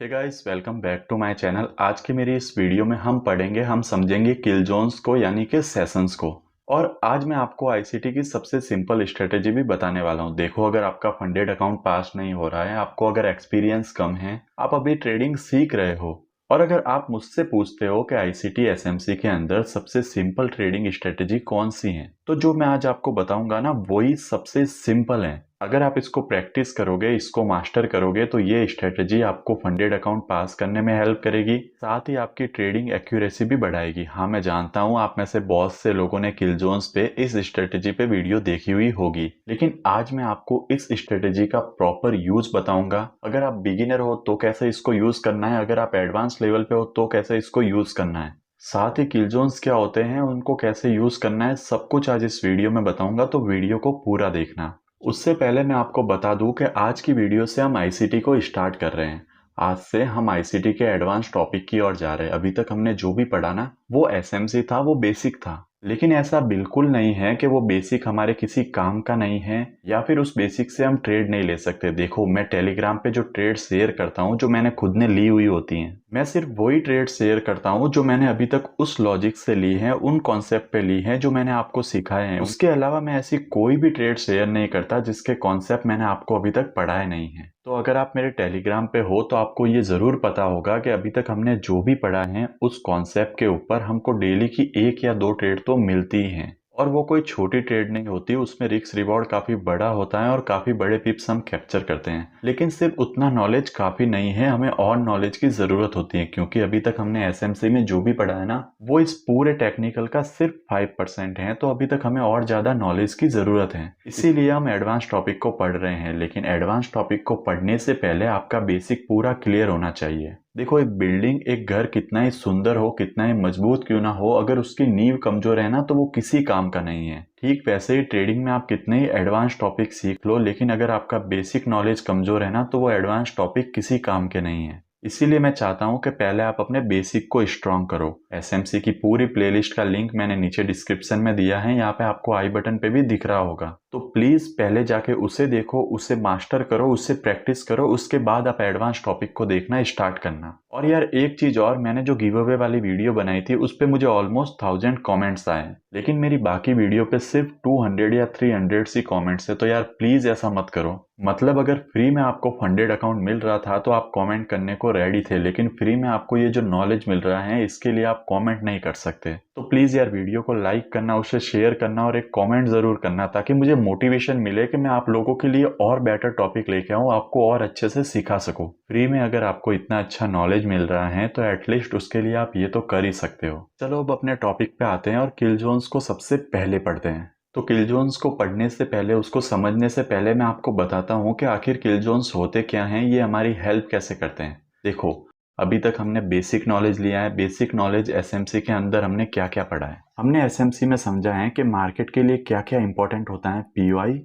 Hey guys, welcome back to my channel. आज की मेरी इस वीडियो में हम समझेंगे किल जोन्स को यानी कि सेशंस को। और आज मैं आपको आईसीटी की सबसे सिंपल स्ट्रेटेजी भी बताने वाला हूं। देखो, अगर आपका फंडेड अकाउंट पास नहीं हो रहा है, आपको अगर एक्सपीरियंस कम है, आप अभी ट्रेडिंग सीख रहे हो, और अगर आप मुझसे पूछते हो कि आईसीटी एसएमसी के अंदर सबसे सिंपल ट्रेडिंग स्ट्रेटेजी कौन सी है, तो जो मैं आज आपको बताऊंगा ना, वही सबसे सिंपल है। अगर आप इसको प्रैक्टिस करोगे, इसको मास्टर करोगे, तो ये स्ट्रेटेजी आपको फंडेड अकाउंट पास करने में हेल्प करेगी, साथ ही आपकी ट्रेडिंग एक्यूरेसी भी बढ़ाएगी। हाँ, मैं जानता हूँ आप में से बहुत से लोगों ने किल जोन्स पे इस स्ट्रेटेजी पे वीडियो देखी हुई होगी, लेकिन आज मैं आपको इस स्ट्रेटेजी का प्रॉपर यूज बताऊंगा। अगर आप बिगिनर हो तो कैसे इसको यूज करना है, अगर आप एडवांस लेवल पे हो तो कैसे इसको यूज करना है, साथ ही किल जोन्स क्या होते हैं, उनको कैसे यूज करना है, सब कुछ आज इस वीडियो में बताऊंगा, तो वीडियो को पूरा देखना। उससे पहले मैं आपको बता दूं कि आज की वीडियो से हम आईसीटी को स्टार्ट कर रहे हैं। आज से हम आईसीटी के एडवांस टॉपिक की ओर जा रहे हैं। अभी तक हमने जो भी पढ़ा ना, वो एसएमसी था, वो बेसिक था। लेकिन ऐसा बिल्कुल नहीं है कि वो बेसिक हमारे किसी काम का नहीं है, या फिर उस बेसिक से हम ट्रेड नहीं ले सकते। देखो, मैं टेलीग्राम पे जो ट्रेड शेयर करता हूँ, जो मैंने खुद ने ली हुई होती हैं, मैं सिर्फ वही ट्रेड शेयर करता हूँ जो मैंने अभी तक उस लॉजिक से ली है, उन कॉन्सेप्ट पे ली है जो मैंने आपको सिखाए हैं। उसके अलावा मैं ऐसी कोई भी ट्रेड शेयर नहीं करता जिसके कॉन्सेप्ट मैंने आपको अभी तक पढ़ाए नहीं है। तो अगर आप मेरे टेलीग्राम पे हो तो आपको ये जरूर पता होगा कि अभी तक हमने जो भी पढ़ा है उस कॉन्सेप्ट के ऊपर हमको डेली की एक या दो ट्रेड तो मिलती ही हैं। और वो कोई छोटी ट्रेड नहीं होती, उसमें रिस्क रिवॉर्ड काफी बड़ा होता है और काफी बड़े पिप्स हम कैप्चर करते हैं। लेकिन सिर्फ उतना नॉलेज काफी नहीं है, हमें और नॉलेज की जरूरत होती है, क्योंकि अभी तक हमने एसएमसी में जो भी पढ़ा है ना, वो इस पूरे टेक्निकल का सिर्फ 5% है। तो अभी तक हमें और ज्यादा नॉलेज की जरूरत है, इसीलिए हम एडवांस टॉपिक को पढ़ रहे हैं। लेकिन एडवांस टॉपिक को पढ़ने से पहले आपका बेसिक पूरा क्लियर होना चाहिए। देखो, एक बिल्डिंग, एक घर कितना ही सुंदर हो, कितना ही मजबूत क्यों ना हो, अगर उसकी नींव कमजोर है ना, तो वो किसी काम का नहीं है। ठीक वैसे ही ट्रेडिंग में आप कितने ही एडवांस टॉपिक सीख लो, लेकिन अगर आपका बेसिक नॉलेज कमजोर है ना, तो वो एडवांस टॉपिक किसी काम के नहीं है। इसीलिए मैं चाहता हूं कि पहले आप अपने बेसिक को स्ट्रॉन्ग करो। एसएमसी की पूरी प्लेलिस्ट का लिंक मैंने नीचे डिस्क्रिप्शन में दिया है, यहाँ पे आपको आई बटन पे भी दिख रहा होगा। तो प्लीज पहले जाके उसे देखो, उसे मास्टर करो, उससे प्रैक्टिस करो, उसके बाद आप एडवांस टॉपिक को देखना स्टार्ट करना। और यार, एक चीज और, मैंने जो गिव अवे वाली वीडियो बनाई थी उस पे मुझे ऑलमोस्ट 1000 कमेंट्स आए, लेकिन मेरी बाकी वीडियो पे सिर्फ 200 या 300 सी कमेंट्स है। तो यार प्लीज ऐसा मत करो। मतलब अगर फ्री में आपको फंडेड अकाउंट मिल रहा था तो आप कमेंट करने को रेडी थे, लेकिन फ्री में आपको ये जो नॉलेज मिल रहा है, इसके लिए आप कमेंट नहीं कर सकते। तो प्लीज यार, वीडियो को लाइक करना, उसे शेयर करना और एक कमेंट जरूर करना, ताकि मुझे मोटिवेशन मिले कि मैं आप लोगों के लिए और बेटर टॉपिक लेके आऊं, आपको और अच्छे से सिखा सकूं। फ्री में अगर आपको इतना अच्छा नॉलेज मिल रहा है तो एटलीस्ट उसके लिए आप ये तो कर ही सकते हो। चलो अब अपने टॉपिक पे आते हैं और किल जोन्स को सबसे पहले पढ़ते हैं। तो किल जोन्स को पढ़ने से पहले, उसको समझने से पहले, मैं आपको बताता हूँ कि आखिर किल जोन्स होते क्या हैं, ये हमारी हेल्प कैसे करते हैं। देखो, अभी तक हमने बेसिक नॉलेज लिया है। बेसिक नॉलेज एसएमसी के अंदर हमने क्या क्या पढ़ा है, हमने एसएमसी में समझा है कि मार्केट के लिए क्या क्या इंपॉर्टेंट होता है, पीओआई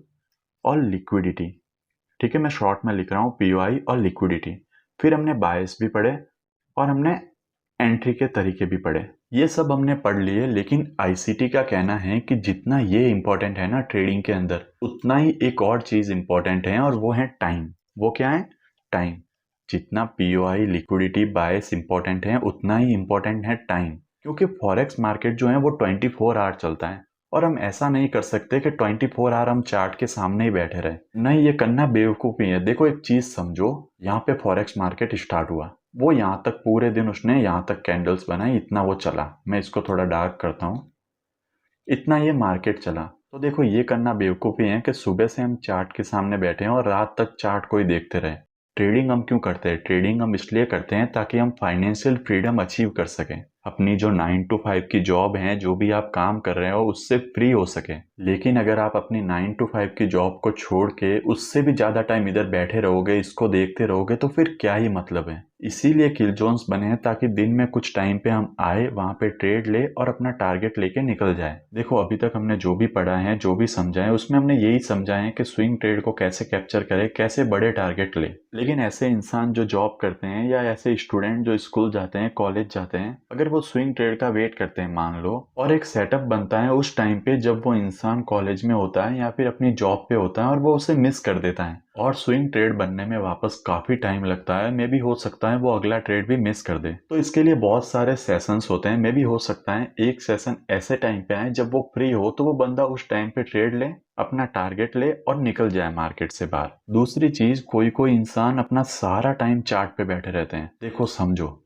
और लिक्विडिटी। ठीक है, मैं शॉर्ट में लिख रहा हूँ, पीओआई और लिक्विडिटी। फिर हमने बायस भी पढ़े और हमने एंट्री के तरीके भी पढ़े। ये सब हमने पढ़ लिए, लेकिन आईसीटी का कहना है कि जितना ये इंपॉर्टेंट है ना ट्रेडिंग के अंदर, उतना ही एक और चीज इंपॉर्टेंट है, और वो है टाइम। वो क्या है? टाइम। जितना पीओआई, लिक्विडिटी, बायस इंपॉर्टेंट है, उतना ही इंपॉर्टेंट है टाइम। क्योंकि फॉरेक्स मार्केट जो है वो 24 आवर चलता है, और हम ऐसा नहीं कर सकते कि 24 आवर हम चार्ट के सामने ही बैठे रहे। नहीं, ये करना बेवकूफी है। देखो, एक चीज समझो, यहाँ पे फॉरेक्स मार्केट स्टार्ट हुआ, वो यहाँ तक पूरे दिन उसने यहाँ तक कैंडल्स बनाई, इतना वो चला। मैं इसको थोड़ा डार्क करता हूँ। इतना ये मार्केट चला। तो देखो, ये करना बेवकूफ़ी है कि सुबह से हम चार्ट के सामने बैठे हैं और रात तक चार्ट को ही देखते रहे। ट्रेडिंग हम क्यों करते हैं? ट्रेडिंग हम इसलिए करते हैं ताकि हम फाइनेंशियल फ्रीडम अचीव कर सकें, अपनी जो 9 to 5 की जॉब है, जो भी आप काम कर रहे हो, उससे फ्री हो सके। लेकिन अगर आप अपनी 9 to 5 की जॉब को छोड़ के उससे भी ज्यादा टाइम इधर बैठे रहोगे, इसको देखते रहोगे, तो फिर क्या ही मतलब है। इसीलिए किल जोन्स बने हैं, ताकि दिन में कुछ टाइम पे हम आए, वहां पे ट्रेड ले और अपना टारगेट लेके निकल जाए। देखो, अभी तक हमने जो भी पढ़ा है, जो भी समझा है, उसमें हमने यही समझा है कि स्विंग ट्रेड को कैसे कैप्चर करे, कैसे बड़े टारगेट ले। लेकिन ऐसे इंसान जो जॉब करते हैं, या ऐसे स्टूडेंट जो स्कूल जाते हैं, कॉलेज जाते हैं, अगर वो स्विंग ट्रेड का वेट करते हैं मान लो, और एक सेटअप बनता है उस टाइम पे जब वो इंसान कॉलेज में होता है या फिर अपनी जॉब पे होता है और वो उसे मिस कर देता है, और स्विंग ट्रेड बनने में वापस काफी टाइम लगता है। मे भी हो सकता है वो अगला ट्रेड भी मिस कर दे, तो इसके लिए बहुत सारे सेशंस होते हैं। मे भी हो सकता है एक सेशन ऐसे टाइम पे आए जब वो फ्री हो, तो वो बंदा उस टाइम पे ट्रेड ले, अपना टारगेट ले और निकल जाए मार्केट से बाहर। दूसरी चीज, कोई कोई इंसान अपना सारा टाइम चार्ट पे बैठे रहते हैं। देखो समझो,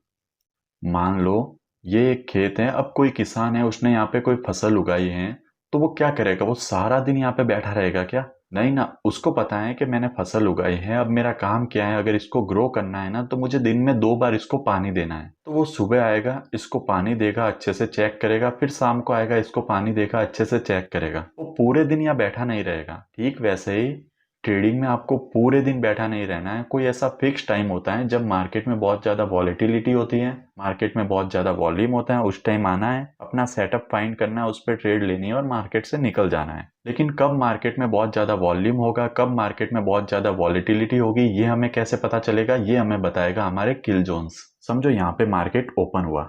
मान लो ये एक खेत है, अब कोई किसान है, उसने यहाँ पे कोई फसल उगाई है, तो वो क्या करेगा? वो सारा दिन यहाँ पे बैठा रहेगा क्या? नहीं ना, उसको पता है कि मैंने फसल उगाई है, अब मेरा काम क्या है, अगर इसको ग्रो करना है ना तो मुझे दिन में 2 बार इसको पानी देना है। तो वो सुबह आएगा, इसको पानी देगा, अच्छे से चेक करेगा, फिर शाम को आएगा, इसको पानी देगा, अच्छे से चेक करेगा। वो पूरे दिन यहाँ बैठा नहीं रहेगा। ठीक वैसे ही ट्रेडिंग में आपको पूरे दिन बैठा नहीं रहना है। कोई ऐसा फिक्स टाइम होता है जब मार्केट में बहुत ज्यादा वॉलेटिलिटी होती है, मार्केट में बहुत ज्यादा वॉल्यूम होता है, उस टाइम आना है, अपना सेटअप फाइंड करना है, उस पर ट्रेड लेनी है और मार्केट से निकल जाना है। लेकिन कब मार्केट में बहुत ज्यादा वॉल्यूम होगा, कब मार्केट में बहुत ज्यादा वॉलेटिलिटी होगी, ये हमें कैसे पता चलेगा? ये हमें बताएगा हमारे किल जोन्स। समझो यहाँ पे मार्केट ओपन हुआ,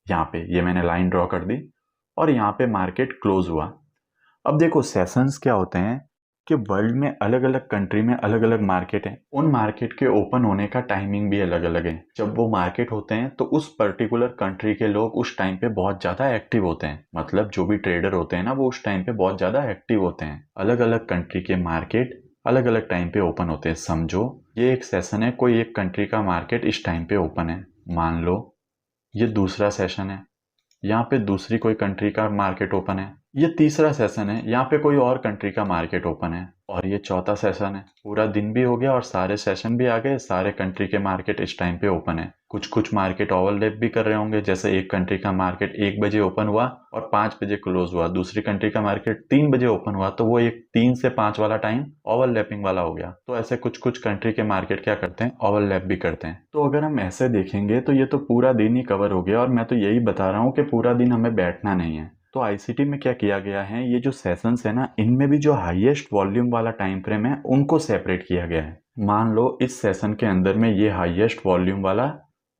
यहाँ पे ये मैंने लाइन ड्रॉ कर दी, और यहाँ पे मार्केट क्लोज हुआ। अब देखो सेशंस क्या होते हैं कि वर्ल्ड में अलग अलग कंट्री में अलग अलग मार्केट हैं, उन मार्केट के ओपन होने का टाइमिंग भी अलग अलग है। जब वो मार्केट होते हैं तो उस पर्टिकुलर कंट्री के लोग उस टाइम पे बहुत ज्यादा एक्टिव होते हैं, मतलब जो भी ट्रेडर होते हैं ना वो उस टाइम पे बहुत ज्यादा एक्टिव होते हैं। अलग अलग कंट्री के मार्केट अलग अलग टाइम पे ओपन होते हैं। समझो ये एक सेशन है, कोई एक कंट्री का मार्केट इस टाइम पे ओपन है, मान लो ये दूसरा सेशन है, यहाँ पे दूसरी कोई कंट्री का मार्केट ओपन है, ये तीसरा सेशन है, यहाँ पे कोई और कंट्री का मार्केट ओपन है, और ये चौथा सेशन है। पूरा दिन भी हो गया और सारे सेशन भी आ गए, सारे कंट्री के मार्केट इस टाइम पे ओपन है। कुछ कुछ मार्केट ओवरलैप भी कर रहे होंगे, जैसे एक कंट्री का मार्केट 1 बजे ओपन हुआ और 5 बजे क्लोज हुआ, दूसरी कंट्री का मार्केट 3 बजे ओपन हुआ, तो वो एक 3 से 5 वाला टाइम ओवरलैपिंग वाला हो गया। तो ऐसे कुछ कुछ कंट्री के मार्केट क्या करते हैं, ओवरलैप भी करते हैं। तो अगर हम ऐसे देखेंगे तो ये तो पूरा दिन ही कवर हो गया, और मैं तो यही बता रहा हूँ कि पूरा दिन हमें बैठना नहीं है। तो आईसीटी में क्या किया गया है, ये जो सेशंस है ना, इनमें भी जो हाईएस्ट वॉल्यूम वाला टाइम फ्रेम है उनको सेपरेट किया गया है। मान लो इस सेशन के अंदर में ये हाईएस्ट वॉल्यूम वाला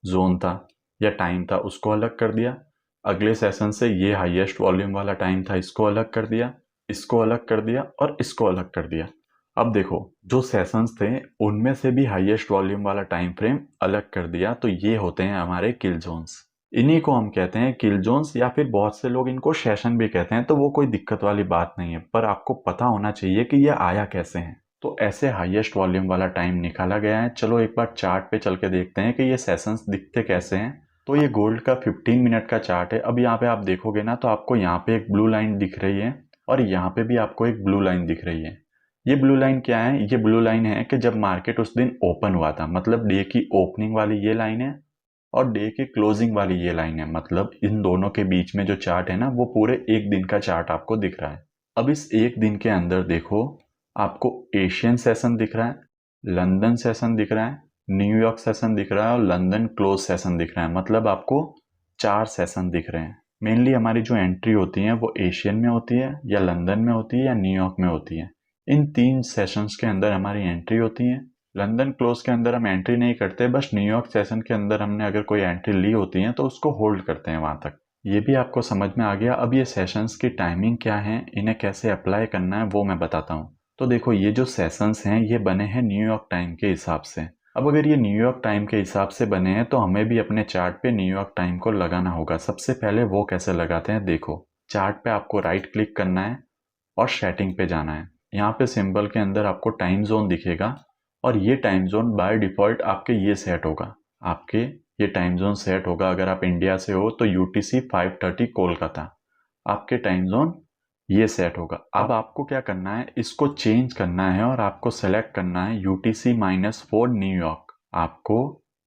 जोन था या टाइम था, उसको अलग कर दिया। अगले सेशन से ये हाईएस्ट वॉल्यूम वाला टाइम था, इसको अलग कर दिया, इसको अलग कर दिया और इसको अलग कर दिया। अब देखो जो सेशंस थे उनमें से भी हाईएस्ट वॉल्यूम वाला टाइम फ्रेम अलग कर दिया, तो ये होते हैं हमारे किल जोन्स। इन्हीं को हम कहते हैं किल जोन्स, या फिर बहुत से लोग इनको सेशन भी कहते हैं। तो वो कोई दिक्कत वाली बात नहीं है, पर आपको पता होना चाहिए कि ये आया कैसे है। तो ऐसे हाईएस्ट वॉल्यूम वाला टाइम निकाला गया है। चलो एक बार चार्ट पे चल के देखते हैं कि ये सेशंस दिखते कैसे हैं। तो ये गोल्ड का 15 मिनट का चार्ट है। अब यहाँ पे आप देखोगे ना तो आपको यहाँ पे एक ब्लू लाइन दिख रही है और यहाँ पे भी आपको एक ब्लू लाइन दिख रही है। ये ब्लू लाइन क्या है? ये ब्लू लाइन है कि जब मार्केट उस दिन ओपन हुआ था, मतलब डे की ओपनिंग वाली ये लाइन है और डे की क्लोजिंग वाली ये लाइन है। मतलब इन दोनों के बीच में जो चार्ट है ना वो पूरे एक दिन का चार्ट आपको दिख रहा है। अब इस एक दिन के अंदर देखो, आपको एशियन सेशन दिख रहा है, लंदन सेशन दिख रहा है, न्यूयॉर्क सेशन दिख रहा है और लंदन क्लोज सेशन दिख रहा है। मतलब आपको 4 सेशन दिख रहे हैं। मेनली हमारी जो एंट्री होती है वो एशियन में होती है या लंदन में होती है या न्यूयॉर्क में होती है। इन 3 सेशंस के अंदर हमारी एंट्री होती है। लंदन क्लोज के अंदर हम एंट्री नहीं करते, बस न्यूयॉर्क सेशन के अंदर हमने अगर कोई एंट्री ली होती है तो उसको होल्ड करते हैं वहां तक। ये भी आपको समझ में आ गया। अब ये सेशंस की टाइमिंग क्या है, इन्हें कैसे अप्लाई करना है वो मैं बताता हूँ। तो देखो ये जो सेशंस हैं ये बने हैं न्यूयॉर्क टाइम के हिसाब से। अब अगर ये न्यूयॉर्क टाइम के हिसाब से बने हैं तो हमें भी अपने चार्ट पे न्यूयॉर्क टाइम को लगाना होगा। सबसे पहले वो कैसे लगाते हैं, देखो चार्ट पे आपको राइट क्लिक करना है और सेटिंग पे जाना है। यहाँ पे सिंबल के अंदर आपको टाइम जोन दिखेगा और ये टाइम जोन बाय डिफॉल्ट आपके ये सेट होगा। आपके ये टाइम जोन सेट होगा, अगर आप इंडिया से हो तो UTC 5:30 कोलकाता आपके टाइम जोन ये सेट होगा। अब आपको क्या करना है, इसको चेंज करना है और आपको सेलेक्ट करना है UTC-4 न्यूयॉर्क। आपको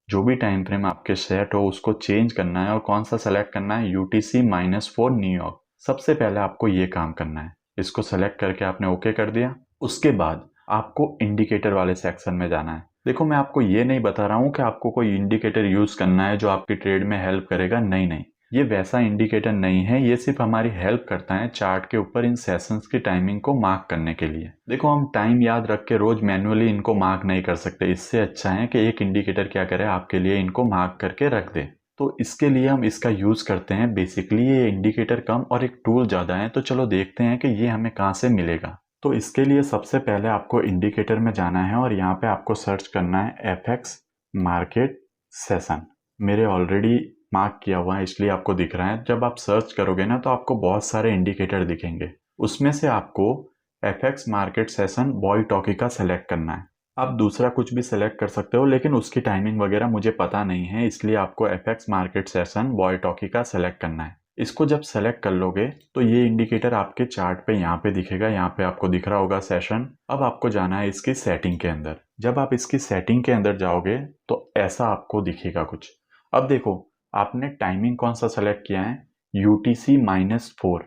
जो भी टाइम फ्रेम आपके सेट हो उसको चेंज करना है, और कौन सा सेलेक्ट करना है, UTC-4 न्यूयॉर्क। सबसे पहले आपको ये काम करना है। इसको सेलेक्ट करके आपने ओके कर दिया। उसके बाद आपको इंडिकेटर वाले सेक्शन में जाना है। देखो मैं आपको ये नहीं बता रहा हूँ कि आपको कोई इंडिकेटर यूज करना है जो आपकी ट्रेड में हेल्प करेगा, नहीं नहीं, ये वैसा इंडिकेटर नहीं है। ये सिर्फ हमारी हेल्प करता है चार्ट के ऊपर इन सेशंस की टाइमिंग को मार्क करने के लिए। देखो हम टाइम याद रख के रोज मैन्युअली इनको मार्क नहीं कर सकते। इससे अच्छा है कि एक इंडिकेटर क्या करे, आपके लिए इनको मार्क करके रख दे। तो इसके लिए हम इसका यूज़ करते हैं। बेसिकली ये इंडिकेटर कम और एक टूल ज़्यादा है, तो चलो देखते हैं कि ये हमें कहाँ से मिलेगा। तो इसके लिए सबसे पहले आपको इंडिकेटर में जाना है और यहाँ पे आपको सर्च करना है एफएक्स मार्केट सेशन। मेरे ऑलरेडी मार्क किया हुआ है इसलिए आपको दिख रहा है। जब आप सर्च करोगे ना तो आपको बहुत सारे इंडिकेटर दिखेंगे, उसमें से आपको FX market session boy talkie का सेलेक्ट करना है। आप दूसरा कुछ भी सेलेक्ट कर सकते हो, लेकिन उसकी टाइमिंग वगैरह मुझे पता नहीं है, इसलिए आपको FX market session boy talkie का सेलेक्ट करना है। इसको जब सेलेक्ट कर लोगे तो ये इंडिकेटर आपके चार्ट पे यहाँ पे दिखेगा। यहाँ पे आपको दिख रहा होगा सेशन। अब आपको जाना है इसकी सेटिंग के अंदर। जब आप इसकी सेटिंग के अंदर जाओगे तो ऐसा आपको दिखेगा कुछ। अब देखो, आपने टाइमिंग कौन सा सेलेक्ट किया है, UTC-4।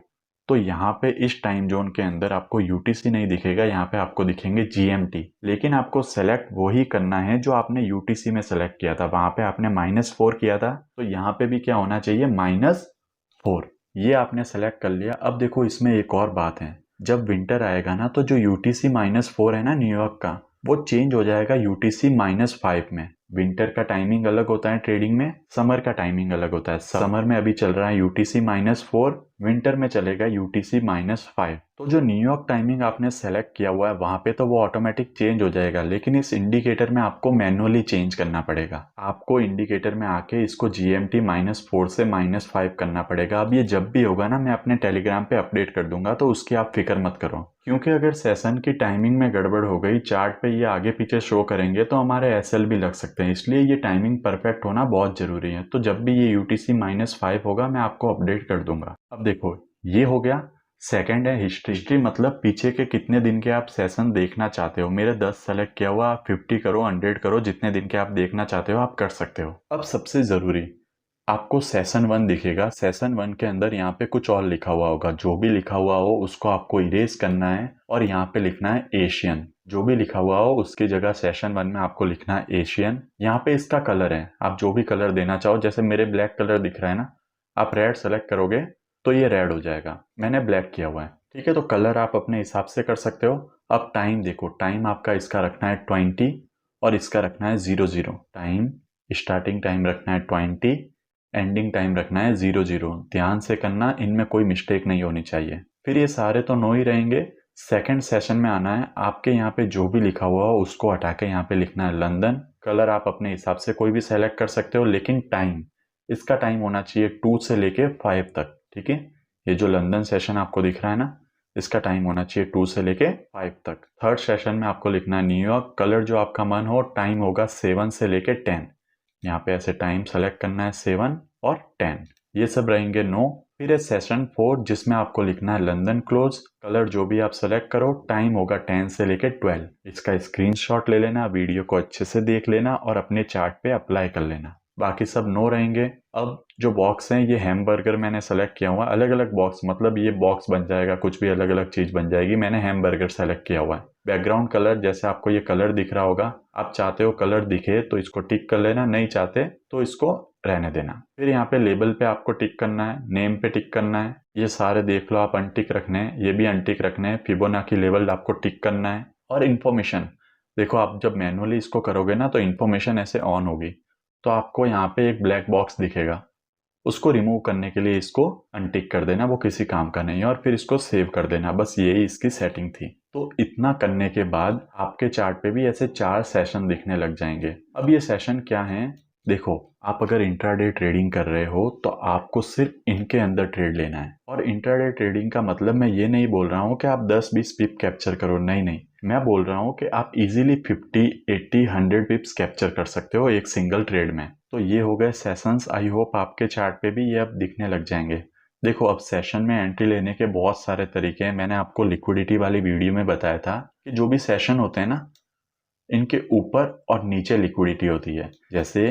तो यहाँ पे इस टाइम जोन के अंदर आपको UTC नहीं दिखेगा, यहाँ पे आपको दिखेंगे GMT। लेकिन आपको सेलेक्ट वही करना है जो आपने UTC में सेलेक्ट किया था। वहां पे आपने -4 किया था, तो यहाँ पे भी क्या होना चाहिए, -4। ये आपने सेलेक्ट कर लिया। अब देखो इसमें एक और बात है, जब विंटर आएगा ना तो जो UTC-4 है ना न्यूयॉर्क का, वो चेंज हो जाएगा UTC-5 में। विंटर का टाइमिंग अलग होता है ट्रेडिंग में, समर का टाइमिंग अलग होता है। समर में अभी चल रहा है UTC-4, विंटर में चलेगा UTC-5। तो जो न्यूयॉर्क टाइमिंग आपने सेलेक्ट किया हुआ है वहां पे तो वो ऑटोमेटिक चेंज हो जाएगा, लेकिन इस इंडिकेटर में आपको मैनुअली चेंज करना पड़ेगा। आपको इंडिकेटर में आके इसको GMT-4 से -5 करना पड़ेगा। अब ये जब भी होगा ना मैं अपने टेलीग्राम पे अपडेट कर दूंगा, तो उसकी आप फिक्र मत करो। क्योंकि अगर सेशन की टाइमिंग में गड़बड़ हो गई, चार्ट पे ये आगे पीछे शो करेंगे तो हमारे SL भी लग सकते हैं, इसलिए ये टाइमिंग परफेक्ट होना बहुत जरूरी है। तो जब भी ये UTC-5 होगा मैं आपको अपडेट कर दूंगा। अब देखो ये हो गया। सेकंड है हिस्ट्री। हिस्ट्री मतलब पीछे के कितने दिन के आप सेशन देखना चाहते हो। मेरे 10 सेलेक्ट किया हुआ, आप 50 करो, 100 करो, जितने दिन के आप देखना चाहते हो आप कर सकते हो। अब सबसे जरूरी, आपको सेशन 1 दिखेगा। सेशन 1 के अंदर यहाँ पे कुछ और लिखा हुआ होगा। जो भी लिखा हुआ हो उसको आपको इरेज करना है और यहाँ पे लिखना है एशियन। जो भी लिखा हुआ हो उसकी जगह सेशन 1 में आपको लिखना है एशियन। यहाँ पे इसका कलर है, आप जो भी कलर देना चाहो। जैसे मेरे ब्लैक कलर दिख रहा है ना, आप रेड सेलेक्ट करोगे तो ये रेड हो जाएगा, मैंने ब्लैक किया हुआ है। ठीक है, तो कलर आप अपने हिसाब से कर सकते हो। अब टाइम देखो, टाइम आपका इसका रखना है 20 और इसका रखना है 00। टाइम स्टार्टिंग टाइम रखना है 20, एंडिंग टाइम रखना है 00। ध्यान से करना, इनमें कोई मिस्टेक नहीं होनी चाहिए। फिर ये सारे तो नो ही रहेंगे। सेकंड सेशन में आना है, आपके यहाँ पे जो भी लिखा हुआ हो उसको हटा के यहाँ पे लिखना है लंदन। कलर आप अपने हिसाब से कोई भी सेलेक्ट कर सकते हो, लेकिन टाइम, इसका टाइम होना चाहिए 2 से लेके 5 तक। ठीक है, ये जो लंदन सेशन आपको दिख रहा है ना, इसका टाइम होना चाहिए 2 से लेके 5 तक। थर्ड सेशन में आपको लिखना है न्यूयॉर्क। कलर जो आपका मन हो, टाइम होगा 7 से लेके 10। यहाँ पे ऐसे टाइम सेलेक्ट करना है 7 और 10, ये सब रहेंगे नो। फिर है सेशन 4 जिसमें आपको लिखना है लंदन क्लोज। कलर जो भी आप सेलेक्ट करो, टाइम होगा 10 से लेके 12। इसका स्क्रीनशॉट ले लेना, वीडियो को अच्छे से देख लेना और अपने चार्ट पे अप्लाई कर लेना। बाकी सब नो रहेंगे। अब जो बॉक्स हैं, ये हैमबर्गर मैंने सेलेक्ट किया हुआ। अलग अलग बॉक्स मतलब ये बॉक्स बन जाएगा, कुछ भी अलग अलग चीज बन जाएगी। मैंने हैमबर्गर सेलेक्ट किया हुआ है। बैकग्राउंड कलर जैसे आपको ये कलर दिख रहा होगा, आप चाहते हो कलर दिखे तो इसको टिक कर लेना, नहीं चाहते तो इसको रहने देना। फिर यहाँ पे लेबल पे आपको टिक करना है, नेम पे टिक करना है। ये सारे देख लो आप अनटिक रखने हैं, ये भी अनटिक रखने हैं। फिबोनाची लेवल आपको टिक करना है। और इन्फॉर्मेशन देखो, आप जब मैनुअली इसको करोगे ना तो इन्फॉर्मेशन ऐसे ऑन होगी, तो आपको यहाँ पे एक ब्लैक बॉक्स दिखेगा, उसको रिमूव करने के लिए इसको अनटिक कर देना, वो किसी काम का नहीं है। और फिर इसको सेव कर देना, बस यही इसकी सेटिंग थी। तो इतना करने के बाद आपके चार्ट पे भी ऐसे 4 सेशन दिखने लग जाएंगे। अब ये सेशन क्या है, देखो आप अगर इंट्राडे ट्रेडिंग कर रहे हो तो आपको सिर्फ इनके अंदर ट्रेड लेना है। और इंट्राडे ट्रेडिंग का मतलब मैं ये नहीं बोल रहा हूँ कि आप 10-20 पिप कैप्चर करो, नहीं नहीं, मैं बोल रहा हूँ कि आप इजीली 50, 80, 100 पिप्स कैप्चर कर सकते हो एक सिंगल ट्रेड में। तो ये हो गए सेशंस। आई होप आपके चार्ट पे भी ये अब दिखने लग जाएंगे। देखो अब सेशन में एंट्री लेने के बहुत सारे तरीके हैं। मैंने आपको लिक्विडिटी वाली वीडियो में बताया था कि जो भी सेशन होते हैं ना, इनके ऊपर और नीचे लिक्विडिटी होती है। जैसे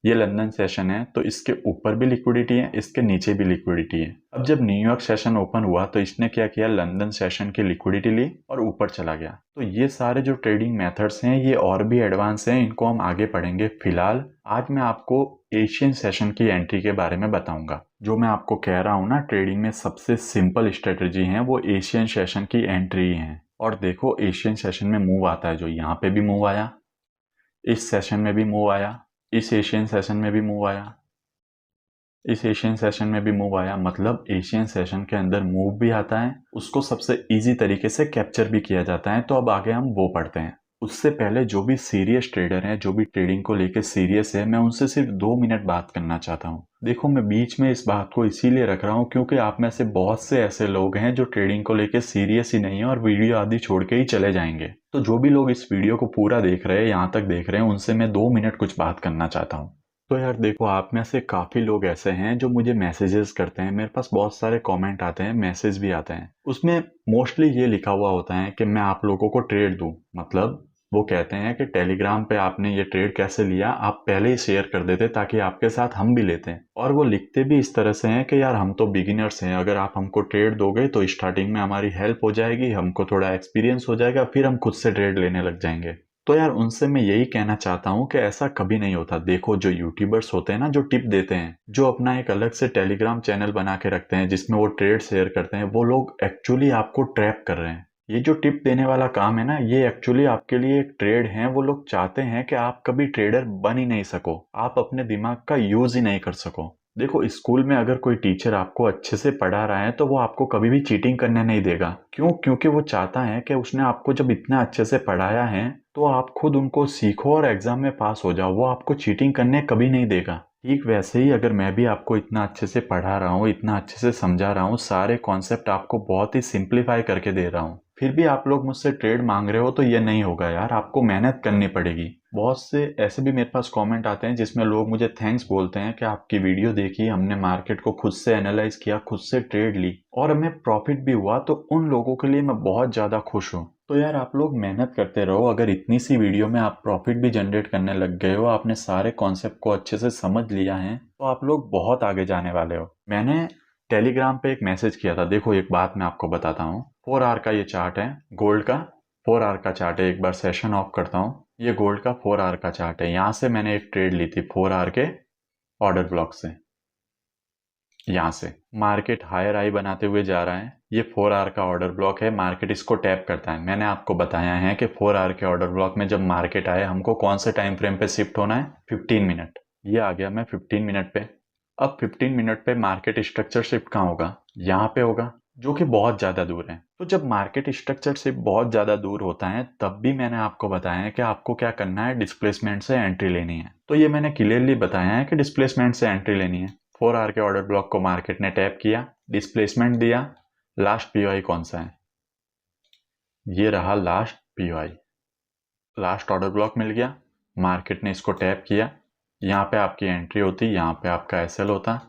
ये लंदन सेशन है तो इसके ऊपर भी लिक्विडिटी है, इसके नीचे भी लिक्विडिटी है। अब जब न्यूयॉर्क सेशन ओपन हुआ तो इसने क्या किया, लंदन सेशन की लिक्विडिटी ली और ऊपर चला गया। तो ये सारे जो ट्रेडिंग मेथड्स हैं ये और भी एडवांस हैं, इनको हम आगे पढ़ेंगे। फिलहाल आज मैं आपको एशियन सेशन की एंट्री के बारे में बताऊंगा। जो मैं आपको कह रहा हूँ ना, ट्रेडिंग में सबसे सिंपल स्ट्रेटेजी है वो एशियन सेशन की एंट्री है। और देखो एशियन सेशन में मूव आता है, जो यहाँ पे भी मूव आया, इस सेशन में भी मूव आया, इस एशियन सेशन में भी मूव आया, इस एशियन सेशन में भी मूव आया, मतलब एशियन सेशन के अंदर मूव भी आता है, उसको सबसे इजी तरीके से कैप्चर भी किया जाता है। तो अब आगे हम वो पढ़ते हैं। उससे पहले जो भी सीरियस ट्रेडर हैं, जो भी ट्रेडिंग को लेके सीरियस है, मैं उनसे सिर्फ 2 मिनट बात करना चाहता हूँ। देखो, मैं बीच में इस बात को इसीलिए रख रहा हूँ क्योंकि आप में से बहुत से ऐसे लोग हैं जो ट्रेडिंग को लेके सीरियस ही नहीं है और वीडियो आदि छोड़ के ही चले जाएंगे। तो जो भी लोग इस वीडियो को पूरा देख रहे हैं, यहाँ तक देख रहे हैं, उनसे मैं 2 मिनट कुछ बात करना चाहता हूँ। तो यार देखो, आप में से काफ़ी लोग ऐसे हैं जो मुझे मैसेजेस करते हैं, मेरे पास बहुत सारे कमेंट आते हैं, मैसेज भी आते हैं। उसमें मोस्टली ये लिखा हुआ होता है कि मैं आप लोगों को ट्रेड दूं। मतलब वो कहते हैं कि टेलीग्राम पे आपने ये ट्रेड कैसे लिया, आप पहले ही शेयर कर देते ताकि आपके साथ हम भी लेते हैं। और वो लिखते भी इस तरह से हैं कि यार हम तो बिगिनर्स हैं, अगर आप हमको ट्रेड दोगे तो स्टार्टिंग में हमारी हेल्प हो जाएगी, हमको थोड़ा एक्सपीरियंस हो जाएगा, फिर हम खुद से ट्रेड लेने लग जाएंगे। तो यार उनसे मैं यही कहना चाहता हूँ कि ऐसा कभी नहीं होता। देखो, जो यूट्यूबर्स होते हैं ना, जो टिप देते हैं, जो अपना एक अलग से टेलीग्राम चैनल बना के रखते हैं जिसमें वो ट्रेड शेयर करते हैं, वो लोग एक्चुअली आपको ट्रैप कर रहे हैं। ये जो टिप देने वाला काम है ना, ये एक्चुअली आपके लिए एक ट्रेड है। वो लोग चाहते हैं कि आप कभी ट्रेडर बन ही नहीं सको, आप अपने दिमाग का यूज ही नहीं कर सको। देखो, स्कूल में अगर कोई टीचर आपको अच्छे से पढ़ा रहा है तो वो आपको कभी भी चीटिंग करने नहीं देगा। क्यों? क्योंकि वो चाहता है कि उसने आपको जब इतना अच्छे से पढ़ाया है तो आप खुद उनको सीखो और एग्जाम में पास हो जाओ। वो आपको चीटिंग करने कभी नहीं देगा। ठीक वैसे ही अगर मैं भी आपको इतना अच्छे से पढ़ा रहा हूँ, इतना अच्छे से समझा रहा हूँ, सारे कॉन्सेप्ट आपको बहुत ही सिंप्लीफाई करके दे रहा हूँ, फिर भी आप लोग मुझसे ट्रेड मांग रहे हो, तो ये नहीं होगा यार, आपको मेहनत करनी पड़ेगी। बहुत से ऐसे भी मेरे पास कमेंट आते हैं जिसमें लोग मुझे थैंक्स बोलते हैं कि आपकी वीडियो देखी, हमने मार्केट को खुद से एनालाइज किया, खुद से ट्रेड ली और हमें प्रॉफिट भी हुआ। तो उन लोगों के लिए मैं बहुत ज़्यादा खुश हूँ। तो यार आप लोग मेहनत करते रहो। अगर इतनी सी वीडियो में आप प्रॉफिट भी जनरेट करने लग गए हो, आपने सारे कॉन्सेप्ट को अच्छे से समझ लिया है, तो आप लोग बहुत आगे जाने वाले हो। मैंने टेलीग्राम पे एक मैसेज किया था। देखो, एक बात मैं आपको बताता हूँ। 4 आवर का ये चार्ट है, गोल्ड का 4 आवर का चार्ट है। एक बार सेशन ऑफ करता हूँ। ये गोल्ड का 4 आवर का चार्ट है। यहाँ से मैंने एक ट्रेड ली थी 4 आवर के ऑर्डर ब्लॉक से। यहाँ से मार्केट हायर हाई बनाते हुए जा रहा है। ये 4 आवर का ऑर्डर ब्लॉक है, मार्केट इसको टैप करता है। मैंने आपको बताया है कि 4 आवर के ऑर्डर ब्लॉक में जब मार्केट आए, हमको कौन से टाइम फ्रेम पे शिफ्ट होना है, 15 मिनट। ये आ गया मैं 15 मिनट पे। अब 15 मिनट पे मार्केट स्ट्रक्चर शिफ्ट कहाँ होगा? यहाँ पे होगा, जो कि बहुत ज़्यादा दूर है। तो जब मार्केट स्ट्रक्चर शिफ्ट बहुत ज़्यादा दूर होता है, तब भी मैंने आपको बताया है कि आपको क्या करना है, डिस्प्लेसमेंट से एंट्री लेनी है। तो ये मैंने क्लियरली बताया है कि डिस्प्लेसमेंट से एंट्री लेनी है। 4 आवर के ऑर्डर ब्लॉक को मार्केट ने टैप किया, डिस्प्लेसमेंट दिया। लास्ट पीओआई कौन सा है? ये रहा last POI. Last order block मिल गया, मार्केट ने इसको टैप किया। यहाँ पे आपकी एंट्री होती, यहाँ पे आपका एसएल होता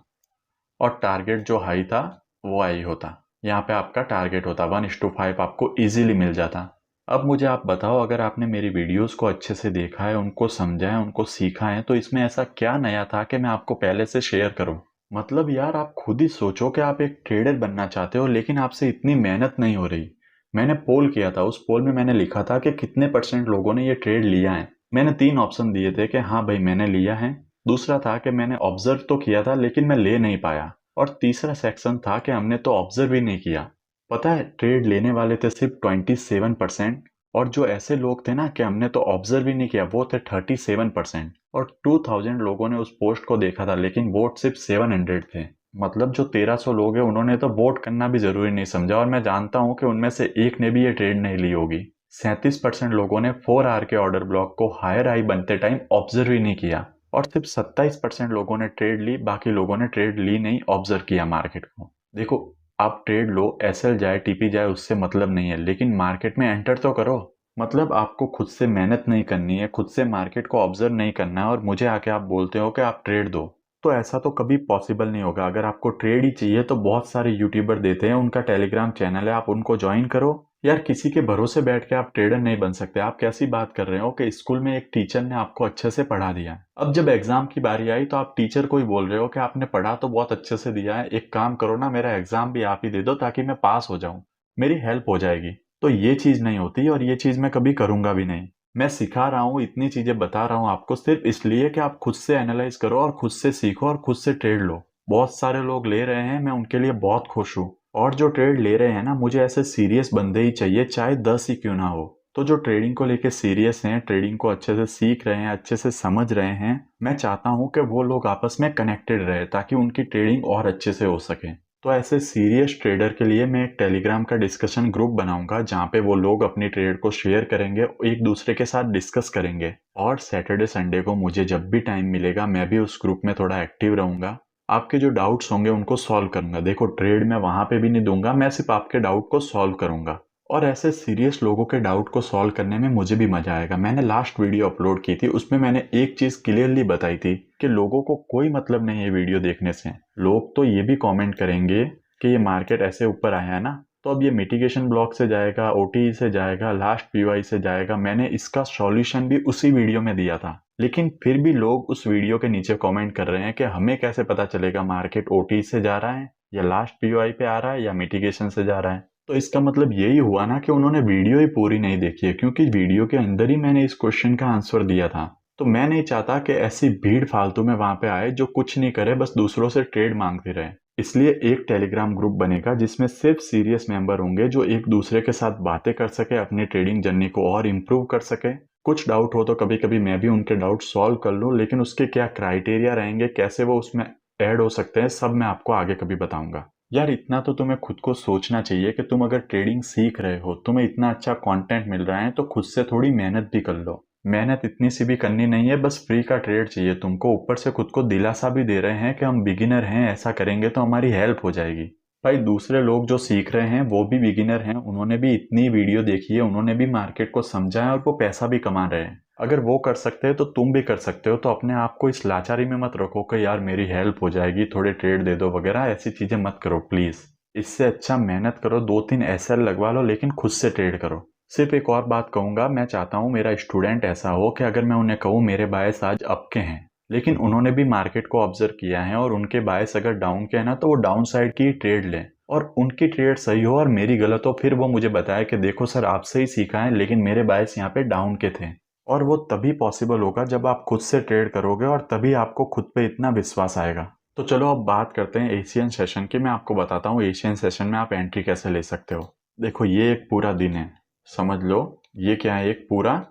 और टारगेट जो हाई था वो आई होता। यहाँ पे आपका टारगेट होता 1:5 आपको इजीली मिल जाता। अब मुझे आप बताओ, अगर आपने मेरी वीडियोस को अच्छे से देखा है, उनको समझा है, उनको सीखा है, तो इसमें ऐसा क्या नया था कि मैं आपको पहले से शेयर करूं? मतलब यार, आप खुद ही सोचो कि आप एक ट्रेडर बनना चाहते हो लेकिन आपसे इतनी मेहनत नहीं हो रही। मैंने पोल किया था, उस पोल में मैंने लिखा था कि कितने % लोगों ने ये ट्रेड लिया है। मैंने 3 ऑप्शन दिए थे कि हाँ भाई मैंने लिया है, दूसरा था कि मैंने ऑब्जर्व तो किया था लेकिन मैं ले नहीं पाया, और तीसरा सेक्शन था कि हमने तो ऑब्जर्व ही नहीं किया। पता है, ट्रेड लेने वाले थे सिर्फ 27% और जो ऐसे लोग थे ना कि हमने तो ऑब्जर्व ही नहीं किया, वो थे 37%। और 2000 लोगों ने उस पोस्ट को देखा था लेकिन वोट सिर्फ 700 थे। मतलब जो 1300 लोग हैं उन्होंने तो वोट करना भी जरूरी नहीं समझा, और मैं जानता हूं कि उनमें से एक ने भी ये ट्रेड नहीं ली होगी। 37% लोगों ने 4 आवर के ऑर्डर ब्लॉक को हायर हाई बनते टाइम ऑब्जर्व ही नहीं किया, और सिर्फ 27% लोगों ने ट्रेड ली, बाकी लोगों ने ट्रेड ली नहीं, ऑब्जर्व किया मार्केट को। देखो, आप ट्रेड लो, एसएल जाए टीपी जाए, उससे मतलब नहीं है, लेकिन मार्केट में एंटर तो करो। मतलब आपको खुद से मेहनत नहीं करनी है, खुद से मार्केट को ऑब्जर्व नहीं करना है, और मुझे आके आप बोलते हो कि आप ट्रेड दो, तो ऐसा तो कभी पॉसिबल नहीं होगा। अगर आपको ट्रेड ही चाहिए तो बहुत सारे यूट्यूबर देते हैं, उनका टेलीग्राम चैनल है, आप उनको ज्वाइन करो। यार किसी के भरोसे बैठ के आप ट्रेडर नहीं बन सकते। आप कैसी बात कर रहे हो कि स्कूल में एक टीचर ने आपको अच्छे से पढ़ा दिया, अब जब एग्जाम की बारी आई तो आप टीचर को ही बोल रहे हो कि आपने पढ़ा तो बहुत अच्छे से दिया है, एक काम करो ना, मेरा एग्जाम भी आप ही दे दो ताकि मैं पास हो जाऊं, मेरी हेल्प हो जाएगी। तो ये चीज नहीं होती, और ये चीज मैं कभी करूंगा भी नहीं। मैं सिखा रहा हूँ, इतनी चीजें बता रहा हूँ आपको सिर्फ इसलिए कि आप खुद से एनालाइज करो और खुद से सीखो और खुद से ट्रेड लो। बहुत सारे लोग ले रहे हैं, मैं उनके लिए बहुत खुश हूँ। और जो ट्रेड ले रहे हैं ना, मुझे ऐसे सीरियस बंदे ही चाहिए, चाहे 10 ही क्यों ना हो। तो जो ट्रेडिंग को लेके सीरियस हैं, ट्रेडिंग को अच्छे से सीख रहे हैं, अच्छे से समझ रहे हैं, मैं चाहता हूं कि वो लोग आपस में कनेक्टेड रहे ताकि उनकी ट्रेडिंग और अच्छे से हो सके। तो ऐसे सीरियस ट्रेडर के लिए मैं एक टेलीग्राम का डिस्कशन ग्रुप बनाऊंगा जहां पे वो लोग अपनी ट्रेड को शेयर करेंगे, एक दूसरे के साथ डिस्कस करेंगे। और सैटरडे संडे को मुझे जब भी टाइम मिलेगा मैं भी उस ग्रुप में थोड़ा एक्टिव रहूंगा। आपके जो डाउट्स होंगे उनको सॉल्व करूंगा। देखो, ट्रेड मैं वहां पे भी नहीं दूंगा, मैं सिर्फ आपके डाउट को सॉल्व करूंगा। और ऐसे सीरियस लोगों के डाउट को सॉल्व करने में मुझे भी मजा आएगा। मैंने लास्ट वीडियो अपलोड की थी, उसमें मैंने एक चीज क्लियरली बताई थी कि लोगों को कोई मतलब नहीं है वीडियो देखने से। लोग तो ये भी कमेंट करेंगे कि ये मार्केट ऐसे ऊपर आया है ना, तो अब ये मिटिगेशन ब्लॉक से जाएगा, ओटीई से जाएगा, लास्ट पीवाई से जाएगा। मैंने इसका सॉल्यूशन भी उसी वीडियो में दिया था, लेकिन फिर भी लोग उस वीडियो के नीचे कमेंट कर रहे हैं कि हमें कैसे पता चलेगा मार्केट ओटीई से जा रहा है या लास्ट पीवाई पे आ रहा है या मिटिगेशन से जा रहा है। तो इसका मतलब यही हुआ ना कि उन्होंने वीडियो ही पूरी नहीं देखी है, क्योंकि वीडियो के अंदर ही मैंने इस क्वेश्चन का आंसर दिया था। तो मैं नहीं चाहता कि ऐसी भीड़ फालतू में वहां पे आए जो कुछ नहीं करे, बस दूसरों से ट्रेड मांगते रहे। इसलिए एक टेलीग्राम ग्रुप बनेगा जिसमें सिर्फ सीरियस मेंबर होंगे जो एक दूसरे के साथ बातें कर सके, अपनी ट्रेडिंग जर्नी को और इम्प्रूव कर सके। कुछ डाउट हो तो कभी कभी मैं भी उनके डाउट सॉल्व कर लूँ, लेकिन उसके क्या क्राइटेरिया रहेंगे, कैसे वो उसमें ऐड हो सकते हैं, सब मैं आपको आगे कभी बताऊंगा। यार, इतना तो तुम्हें खुद को सोचना चाहिए कि तुम अगर ट्रेडिंग सीख रहे हो, तुम्हें इतना अच्छा कंटेंट मिल रहा है, तो खुद से थोड़ी मेहनत भी कर लो। मेहनत इतनी सी भी करनी नहीं है, बस फ्री का ट्रेड चाहिए तुमको। ऊपर से खुद को दिलासा भी दे रहे हैं कि हम बिगिनर हैं, ऐसा करेंगे तो हमारी हेल्प हो जाएगी। भाई, दूसरे लोग जो सीख रहे हैं वो भी बिगिनर हैं, उन्होंने भी इतनी वीडियो देखी है, उन्होंने भी मार्केट को समझा है और वो पैसा भी कमा रहे हैं। अगर वो कर सकते हैं तो तुम भी कर सकते हो। तो अपने आप को इस लाचारी में मत रखो कि यार मेरी हेल्प हो जाएगी, थोड़े ट्रेड दे दो वगैरह, ऐसी चीजें मत करो प्लीज। इससे अच्छा मेहनत करो, 2-3 एसएल लगवा लो, लेकिन खुद से ट्रेड करो। सिर्फ एक और बात कहूंगा, मैं चाहता हूं मेरा स्टूडेंट ऐसा हो कि अगर मैं उन्हें कहूं मेरे बायस आज अप के हैं, लेकिन उन्होंने भी मार्केट को ऑब्जर्व किया है और उनके बायस अगर डाउन के हैं ना, तो वो डाउन साइड की ट्रेड लें और उनकी ट्रेड सही हो और मेरी गलत हो, फिर वो मुझे बताए कि देखो सर आपसे ही सीखा है, लेकिन मेरे बायस यहाँ पे डाउन के थे। और वो तभी पॉसिबल होगा जब आप खुद से ट्रेड करोगे और तभी आपको खुद पे इतना विश्वास आएगा। तो चलो अब बात करते हैं एशियन सेशन की। मैं आपको बताता हूँ एशियन सेशन में आप एंट्री कैसे ले सकते हो। देखो, ये एक पूरा दिन है, समझ लो ये क्या है, एक पूरा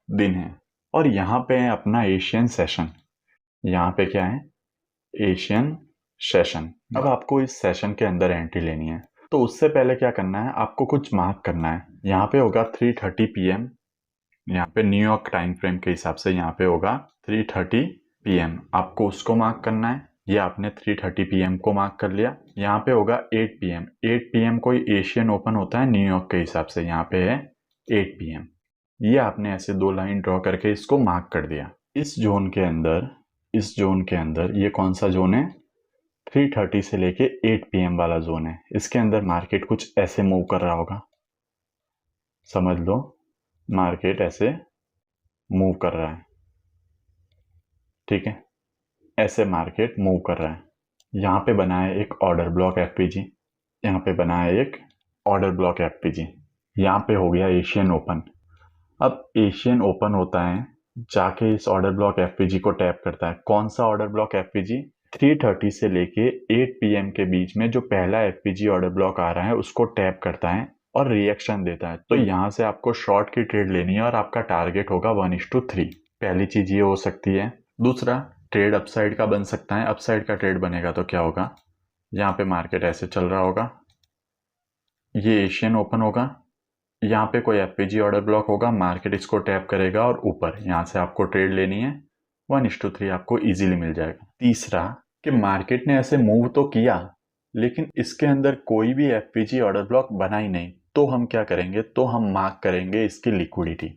दिन है। और यहाँ पे है अपना एशियन सेशन। यहाँ पे क्या है, एशियन सेशन। अब आपको इस सेशन के अंदर एंट्री लेनी है, तो उससे पहले क्या करना है, आपको कुछ मार्क करना है। यहाँ पे होगा 3:30 PM। यहाँ पे न्यूयॉर्क टाइम फ्रेम के हिसाब से यहाँ पे होगा 3:30 PM। आपको उसको मार्क करना है। ये आपने 3:30 PM को मार्क कर लिया। यहाँ पे होगा 8 PM। 8 PM कोई एशियन ओपन होता है न्यूयॉर्क के हिसाब से, यहाँ पे है 8 PM। ये आपने ऐसे 2 लाइन ड्रॉ करके इसको मार्क कर दिया। इस जोन के अंदर ये कौन सा जोन है, 3:30 से लेके 8 PM वाला जोन है। इसके अंदर मार्केट कुछ ऐसे मूव कर रहा होगा, समझ लो मार्केट ऐसे मूव कर रहा है, ठीक है, ऐसे मार्केट मूव कर रहा है। यहाँ पे बना है एक ऑर्डर ब्लॉक एफपीजी, यहाँ पे बना है एक ऑर्डर ब्लॉक एफपीजी। यहाँ पे हो गया एशियन ओपन। अब एशियन ओपन होता है, जाके इस ऑर्डर ब्लॉक एफपीजी को टैप करता है। कौन सा ऑर्डर ब्लॉक एफपीजी, 3:30 से लेके 8 PM के बीच में जो पहला एफपीजी ऑर्डर ब्लॉक आ रहा है उसको टैप करता है और रिएक्शन देता है। तो यहाँ से आपको शॉर्ट की ट्रेड लेनी है और आपका टारगेट होगा 1:3। पहली चीज ये हो सकती है। दूसरा, ट्रेड अपसाइड का बन सकता है। अपसाइड का ट्रेड बनेगा तो क्या होगा, यहाँ पे मार्केट ऐसे चल रहा होगा, ये एशियन ओपन होगा, यहाँ पे कोई एफपीजी ऑर्डर ब्लॉक होगा, मार्केट इसको टैप करेगा और ऊपर यहाँ से आपको ट्रेड लेनी है, 1:3 आपको इजीली मिल जाएगा। तीसरा, कि मार्केट ने ऐसे मूव तो किया लेकिन इसके अंदर कोई भी एफपीजी ऑर्डर ब्लॉक बना ही नहीं, तो हम क्या करेंगे, तो हम मार्क करेंगे इसकी लिक्विडिटी।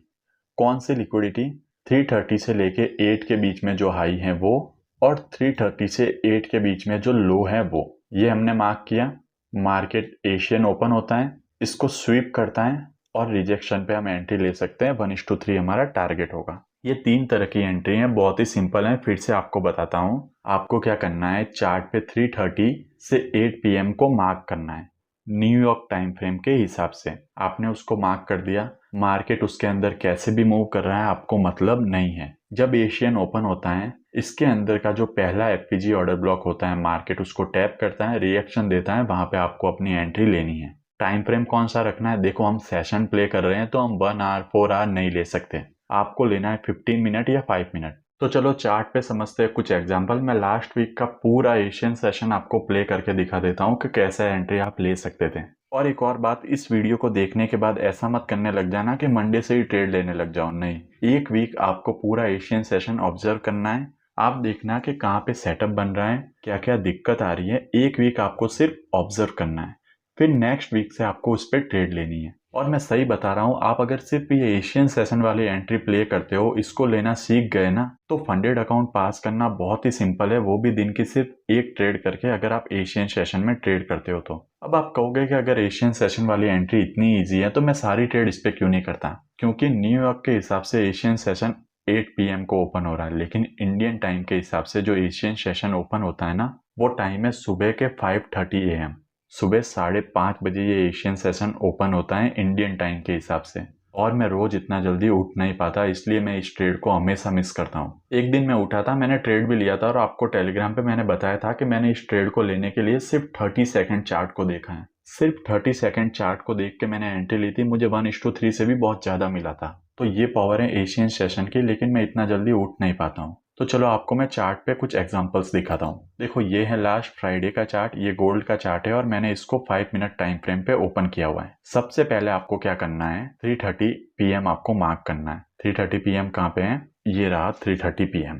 कौन सी लिक्विडिटी, 3:30 से लेके 8 के बीच में जो हाई है वो, और 3:30 से 8 के बीच में जो लो है वो, ये हमने मार्क किया। मार्केट एशियन ओपन होता है, इसको स्वीप करता है और रिजेक्शन पे हम एंट्री ले सकते हैं, 1:3 हमारा टारगेट होगा। ये 3 तरह की एंट्री है, बहुत ही सिंपल है। फिर से आपको बताता हूँ, आपको क्या करना है, चार्ट पे 3:30 से 8 PM को मार्क करना है न्यूयॉर्क टाइम फ्रेम के हिसाब से। आपने उसको मार्क कर दिया, मार्केट उसके अंदर कैसे भी मूव कर रहा है आपको मतलब नहीं है। जब एशियन ओपन होता है, इसके अंदर का जो पहला एफपीजी ऑर्डर ब्लॉक होता है, मार्केट उसको टैप करता है, रिएक्शन देता है, वहां पे आपको अपनी एंट्री लेनी है। टाइम फ्रेम कौन सा रखना है, देखो हम सेशन प्ले कर रहे हैं तो हम 1 आवर 4 आवर नहीं ले सकते, आपको लेना है 15 मिनट या 5 मिनट। तो चलो चार्ट पे समझते हैं कुछ एग्जांपल। मैं लास्ट वीक का पूरा एशियन सेशन आपको प्ले करके दिखा देता हूँ कि कैसे एंट्री आप ले सकते थे। और एक और बात, इस वीडियो को देखने के बाद ऐसा मत करने लग जाना कि मंडे से ही ट्रेड लेने लग जाओ, नहीं। एक वीक आपको पूरा एशियन सेशन ऑब्जर्व करना है, आप देखना कि कहाँ पे सेटअप बन रहा है, क्या क्या दिक्कत आ रही है, एक वीक आपको सिर्फ ऑब्जर्व करना है, फिर नेक्स्ट वीक से आपको उस पर ट्रेड लेनी है। और मैं सही बता रहा हूँ, आप अगर सिर्फ ये एशियन सेशन वाली एंट्री प्ले करते हो, इसको लेना सीख गए ना, तो फंडेड अकाउंट पास करना बहुत ही सिंपल है, वो भी दिन की सिर्फ एक ट्रेड करके, अगर आप एशियन सेशन में ट्रेड करते हो तो। अब आप कहोगे कि अगर एशियन सेशन वाली एंट्री इतनी ईजी है तो मैं सारी ट्रेड इस पे क्यों नहीं करता, क्योंकि न्यूयॉर्क के हिसाब से एशियन सेशन 8 PM को ओपन हो रहा है, लेकिन इंडियन टाइम के हिसाब से जो एशियन सेशन ओपन होता है ना, वो टाइम है सुबह के 5:30 AM। सुबह 5:30 बजे ये एशियन सेशन ओपन होता है इंडियन टाइम के हिसाब से। और मैं रोज इतना जल्दी उठ नहीं पाता, इसलिए मैं इस ट्रेड को हमेशा मिस करता हूँ। एक दिन मैं उठा था, मैंने ट्रेड भी लिया था और आपको टेलीग्राम पे मैंने बताया था कि मैंने इस ट्रेड को लेने के लिए सिर्फ 30 सेकंड चार्ट को देखा है। सिर्फ 30 सेकंड चार्ट को देख के मैंने एंट्री ली थी, मुझे 1:3 से भी बहुत ज्यादा मिला था। तो ये पावर है एशियन सेशन की, लेकिन मैं इतना जल्दी उठ नहीं पाता हूँ। तो चलो आपको मैं चार्ट पे कुछ एग्जांपल्स दिखाता हूँ। देखो ये है लास्ट फ्राइडे का चार्ट, ये गोल्ड का चार्ट है और मैंने इसको 5 मिनट टाइम फ्रेम पे ओपन किया हुआ है। सबसे पहले आपको क्या करना है, 3:30 PM आपको मार्क करना है। 3:30 PM कहाँ पे है, ये रहा 3:30 PM।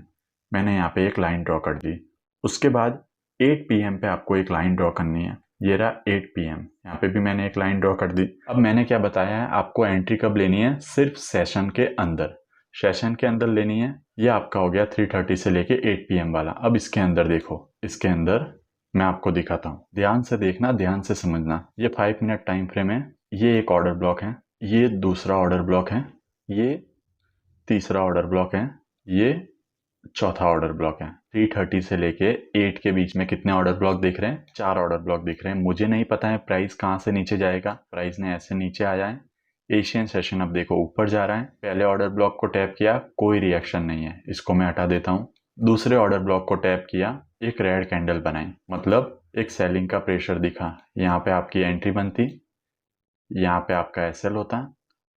मैंने यहाँ पे एक लाइन ड्रॉ कर दी। उसके बाद 8 PM पे आपको एक लाइन ड्रॉ करनी है, ये रहा 8 PM। यहाँ पे भी मैंने एक लाइन ड्रॉ कर दी। अब मैंने क्या बताया है, आपको एंट्री कब लेनी है, सिर्फ सेशन के अंदर। सेशन के अंदर लेनी है। ये आपका हो गया 3:30 से लेके 8 PM वाला। अब इसके अंदर देखो, इसके अंदर मैं आपको दिखाता हूँ, ध्यान से देखना, ध्यान से समझना। ये 5 मिनट टाइम फ्रेम है, ये एक ऑर्डर ब्लॉक है, ये दूसरा ऑर्डर ब्लॉक है, ये तीसरा ऑर्डर ब्लॉक है, ये चौथा ऑर्डर ब्लॉक है। 3:30 से लेके 8 के बीच में कितने ऑर्डर ब्लॉक दिख रहे हैं, 4 ऑर्डर ब्लॉक दिख रहे हैं। मुझे नहीं पता है प्राइस कहाँ से नीचे जाएगा, प्राइस ने ऐसे नीचे आया है। एशियन सेशन अब देखो ऊपर जा रहा है। पहले ऑर्डर ब्लॉक को टैप किया, कोई रिएक्शन नहीं है, इसको मैं हटा देता हूँ। दूसरे ऑर्डर ब्लॉक को टैप किया, एक रेड कैंडल बनाई, मतलब एक सेलिंग का प्रेशर दिखा। यहाँ पे आपकी एंट्री बनती, यहाँ पे आपका एसएल होता।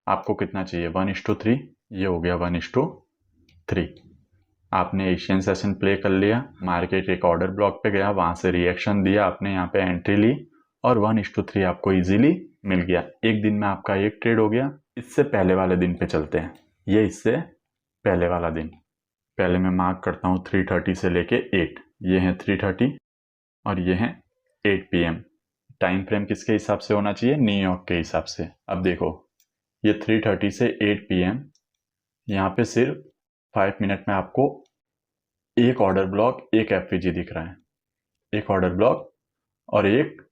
आपको कितना चाहिए, 1:3, ये हो गया 1:3। आपने एशियन सेशन प्ले कर लिया, मार्केट एक ऑर्डर ब्लॉक पे गया, वहां से रिएक्शन दिया, आपने यहाँ पे एंट्री ली और 1:3 आपको इजीली मिल गया। एक दिन में आपका एक ट्रेड हो गया। इससे पहले वाले दिन पे चलते हैं, ये इससे पहले वाला दिन। पहले मैं मार्क करता हूँ 3:30 से लेके 8, ये है 3:30 और ये है 8 PM। टाइम फ्रेम किसके हिसाब से होना चाहिए, न्यूयॉर्क के हिसाब से। अब देखो ये 3:30 से 8 PM, यहाँ पे सिर्फ 5 मिनट में आपको एक ऑर्डर ब्लॉक, एक एफवीजी दिख रहा है, एक ऑर्डर ब्लॉक और एक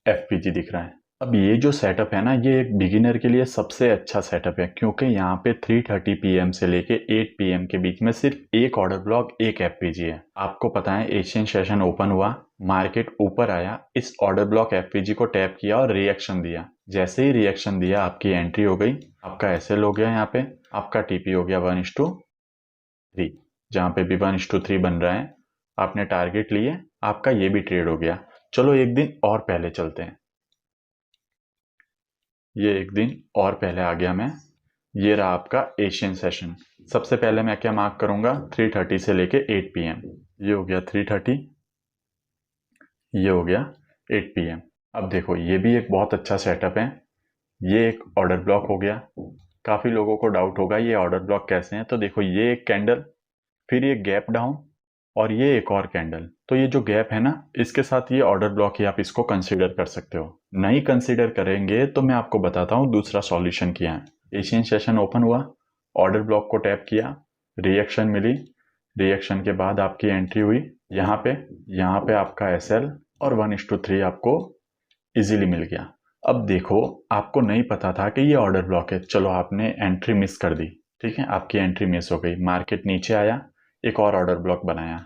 एफपीजी दिख रहा है। अब ये जो सेटअप है ना, ये एक बिगिनर के लिए सबसे अच्छा सेटअप है, क्योंकि यहाँ पे 3:30 PM से लेके 8 PM के बीच में सिर्फ एक ऑर्डर ब्लॉक, एक एफपीजी है। आपको पता है एशियन सेशन ओपन हुआ, मार्केट ऊपर आया, इस ऑर्डर ब्लॉक एफपीजी को टैप किया और रिएक्शन दिया। जैसे ही रिएक्शन दिया, आपकी एंट्री हो गई, आपका एसएल हो गया, यहाँ पे आपका टीपी हो गया 1:3, जहाँ पे भी 1:3 बन रहा है। आपने टारगेट लिए, आपका ये भी ट्रेड हो गया। चलो एक दिन और पहले चलते हैं, ये एक दिन और पहले आ गया मैं। ये रहा आपका एशियन सेशन। सबसे पहले मैं क्या मार्क करूंगा, 3:30 से लेके 8 PM। ये हो गया 3:30, ये हो गया 8 PM। अब देखो ये भी एक बहुत अच्छा सेटअप है। ये एक ऑर्डर ब्लॉक हो गया। काफी लोगों को डाउट होगा ये ऑर्डर ब्लॉक कैसे हैं, तो देखो ये एक कैंडल, फिर ये गैप डाउन और ये एक और कैंडल। तो ये जो गैप है ना, इसके साथ ये ऑर्डर ब्लॉक ही आप इसको कंसीडर कर सकते हो। नहीं कंसीडर करेंगे तो मैं आपको बताता हूँ दूसरा सॉल्यूशन क्या है। एशियन सेशन ओपन हुआ, ऑर्डर ब्लॉक को टैप किया, रिएक्शन मिली, रिएक्शन के बाद आपकी एंट्री हुई यहाँ पे आपका एसएल और 1:3 आपको इजीली मिल गया। अब देखो आपको नहीं पता था कि ये ऑर्डर ब्लॉक है, चलो आपने एंट्री मिस कर दी, ठीक है, आपकी एंट्री मिस हो गई। मार्केट नीचे आया, एक और ऑर्डर ब्लॉक बनाया,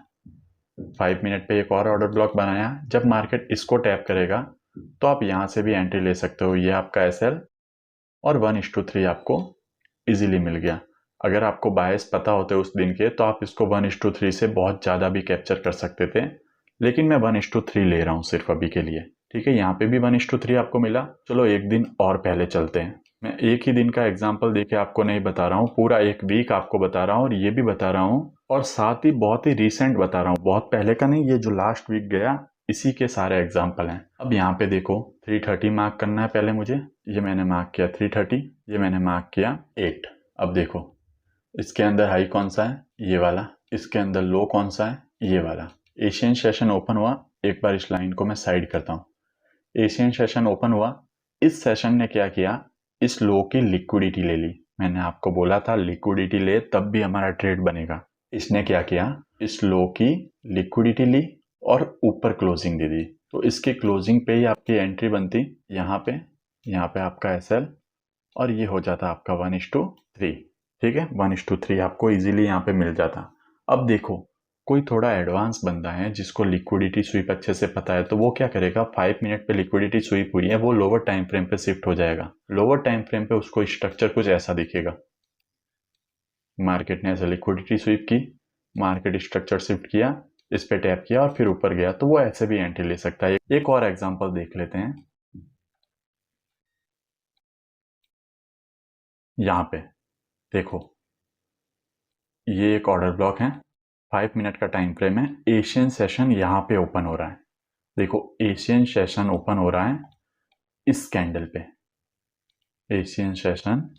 5 मिनट पे एक और ऑर्डर ब्लॉक बनाया। जब मार्केट इसको टैप करेगा तो आप यहाँ से भी एंट्री ले सकते हो। ये आपका एसएल और 1:3 आपको इजीली मिल गया। अगर आपको बायस पता होते उस दिन के, तो आप इसको 1:3 से बहुत ज़्यादा भी कैप्चर कर सकते थे, लेकिन मैं 1:3 ले रहा हूँ सिर्फ अभी के लिए। ठीक है, यहाँ पे भी 1:3 आपको मिला। चलो एक दिन और पहले चलते हैं। मैं एक ही दिन का एग्जाम्पल देके आपको नहीं बता रहा हूँ, पूरा एक वीक आपको बता रहा हूँ, और ये भी बता रहा हूँ और साथ ही बहुत ही रिसेंट बता रहा हूँ, बहुत पहले का नहीं, ये जो लास्ट वीक गया इसी के सारे एग्जाम्पल हैं। अब यहाँ पे देखो 330 मार्क करना है पहले मुझे। ये मैंने मार्क किया 330, ये मैंने मार्क किया 8। अब देखो इसके अंदर हाई कौन सा है, ये वाला। इसके अंदर लो कौन सा है, ये वाला। एशियन सेशन ओपन हुआ, एक बार इस लाइन को मैं साइड करता हूँ। एशियन सेशन ओपन हुआ, इस सेशन ने क्या किया, इस लो की लिक्विडिटी ले ली। मैंने आपको बोला था लिक्विडिटी ले तब भी हमारा ट्रेड बनेगा। इसने क्या किया, इस लो की लिक्विडिटी ली और ऊपर क्लोजिंग दे दी। तो इसकी क्लोजिंग पे ही आपकी एंट्री बनती यहाँ पे आपका एसएल, और ये हो जाता आपका 1:3। ठीक है, 1:3 आपको इजीली यहाँ पे मिल जाता। अब देखो कोई थोड़ा एडवांस बंदा है जिसको लिक्विडिटी स्वीप अच्छे से पता है, तो वो क्या करेगा, 5 मिनट पे लिक्विडिटी स्वीप हुई है, वो लोअर टाइम फ्रेम पे शिफ्ट हो जाएगा। लोअर टाइम फ्रेम पे उसको स्ट्रक्चर कुछ ऐसा दिखेगा। मार्केट ने ऐसे लिक्विडिटी स्वीप की, मार्केट स्ट्रक्चर शिफ्ट किया, इस पे टैप किया और फिर ऊपर गया, तो वो ऐसे भी एंट्री ले सकता है। एक और एग्जांपल देख लेते हैं। यहाँ पे देखो ये एक ऑर्डर ब्लॉक है, 5 मिनट का टाइम फ्रेम है। एशियन सेशन यहाँ पे ओपन हो रहा है। देखो एशियन सेशन ओपन हो रहा है इस कैंडल पे, एशियन सेशन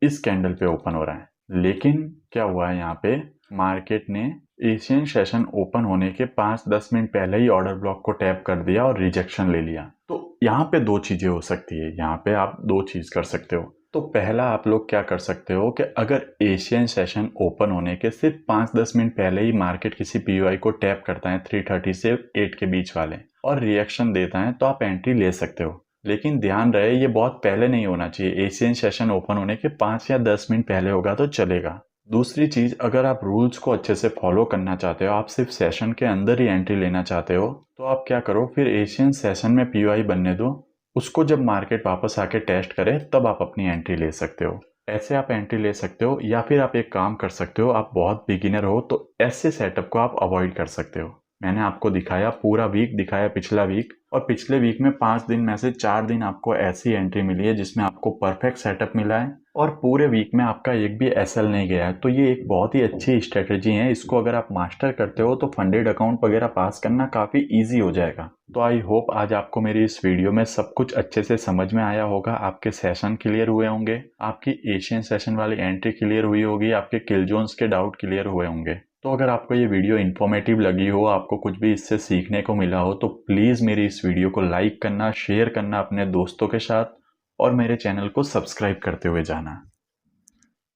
इस कैंडल पे ओपन हो रहा है। लेकिन क्या हुआ है, यहाँ पे मार्केट ने एशियन सेशन ओपन होने के 5-10 मिनट पहले ही ऑर्डर ब्लॉक को टैप कर दिया और रिजेक्शन ले लिया। तो यहाँ पे दो चीजें हो सकती है, यहाँ पे आप दो चीज कर सकते हो। तो पहला आप लोग क्या कर सकते हो कि अगर एशियन सेशन ओपन होने के सिर्फ 5-10 मिनट पहले ही मार्केट किसी पीओआई को टैप करता है 330 से 8 के बीच वाले और रिएक्शन देता है, तो आप एंट्री ले सकते हो। लेकिन ध्यान रहे ये बहुत पहले नहीं होना चाहिए, एशियन सेशन ओपन होने के 5 या 10 मिनट पहले होगा तो चलेगा। दूसरी चीज, अगर आप रूल्स को अच्छे से फॉलो करना चाहते हो, आप सिर्फ सेशन के अंदर ही एंट्री लेना चाहते हो, तो आप क्या करो, फिर एशियन सेशन में पीओआई बनने दो, उसको जब मार्केट वापस आके टेस्ट करे तब आप अपनी एंट्री ले सकते हो। ऐसे आप एंट्री ले सकते हो, या फिर आप एक काम कर सकते हो, आप बहुत बिगिनर हो तो ऐसे सेटअप को आप अवॉइड कर सकते हो। मैंने आपको दिखाया, पूरा वीक दिखाया पिछला वीक, और पिछले वीक में 5 दिन में से 4 दिन आपको ऐसी एंट्री मिली है जिसमें आपको परफेक्ट सेटअप मिला है और पूरे वीक में आपका एक भी एसएल नहीं गया है। तो ये एक बहुत ही अच्छी स्ट्रेटेजी है, इसको अगर आप मास्टर करते हो तो फंडेड अकाउंट वगैरह पास करना काफ़ी ईजी हो जाएगा। तो आई होप आज आपको मेरी इस वीडियो में सब कुछ अच्छे से समझ में आया होगा, आपके सेशन क्लियर हुए होंगे, आपकी एशियन सेशन वाली एंट्री क्लियर हुई होगी, आपके किल जोन्स के डाउट क्लियर हुए होंगे। तो अगर आपको ये वीडियो इन्फॉर्मेटिव लगी हो, आपको कुछ भी इससे सीखने को मिला हो, तो प्लीज़ मेरी इस वीडियो को लाइक करना, शेयर करना अपने दोस्तों के साथ और मेरे चैनल को सब्सक्राइब करते हुए जाना।